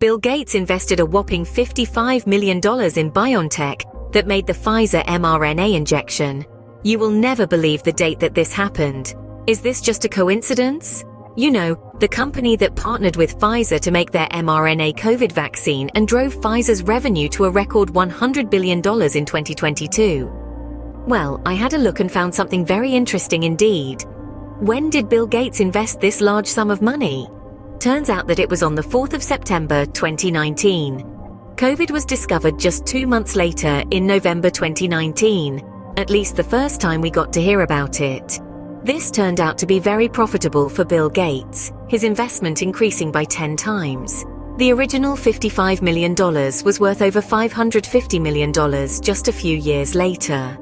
Bill Gates invested a whopping $55 million in BioNTech that made the Pfizer mRNA injection. You will never believe the date that this happened. Is this just a coincidence? You know, the company that partnered with Pfizer to make their mRNA COVID vaccine and drove Pfizer's revenue to a record $100 billion in 2022. Well, I had a look and found something very interesting indeed. When did Bill Gates invest this large sum of money? Turns out that it was on the 4th of September 2019. COVID was discovered just 2 months later in November 2019, at least the first time we got to hear about it. This turned out to be very profitable for Bill Gates, his investment increasing by 10 times. The original $55 million was worth over $550 million just a few years later.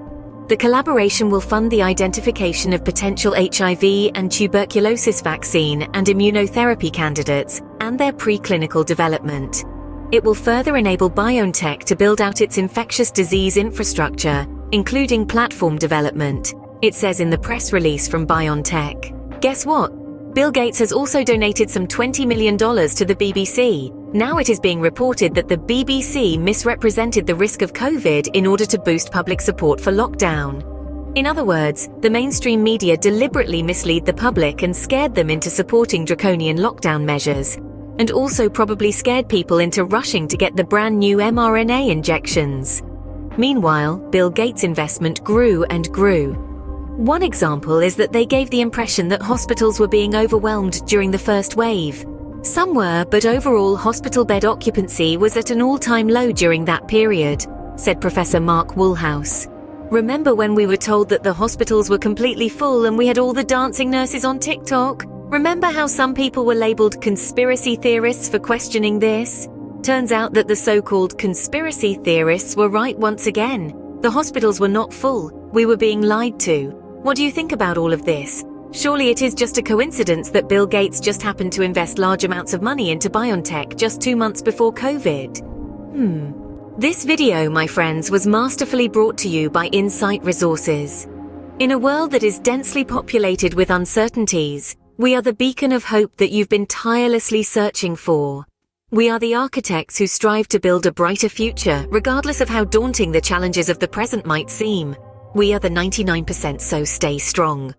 The collaboration will fund the identification of potential HIV and tuberculosis vaccine and immunotherapy candidates and their preclinical development. It will further enable BioNTech to build out its infectious disease infrastructure, including platform development, it says in the press release from BioNTech. Guess what? Bill Gates has also donated some $20 million to the BBC. Now it is being reported that the BBC misrepresented the risk of COVID in order to boost public support for lockdown. In other words, the mainstream media deliberately mislead the public and scared them into supporting draconian lockdown measures, and also probably scared people into rushing to get the brand new mRNA injections. Meanwhile, Bill Gates' investment grew and grew. One example is that they gave the impression that hospitals were being overwhelmed during the first wave. Some were, but overall hospital bed occupancy was at an all-time low during that period, said Professor Mark Woolhouse. Remember when we were told that the hospitals were completely full and we had all the dancing nurses on TikTok? Remember how some people were labeled conspiracy theorists for questioning this? Turns out that the so-called conspiracy theorists were right once again. The hospitals were not full. We were being lied to. What do you think about all of this? Surely it is just a coincidence that Bill Gates just happened to invest large amounts of money into BioNTech just 2 months before COVID. This video, my friends, was masterfully brought to you by Insight Resources. In a world that is densely populated with uncertainties, we are the beacon of hope that you've been tirelessly searching for. We are the architects who strive to build a brighter future, regardless of how daunting the challenges of the present might seem. We are the 99%, so stay strong.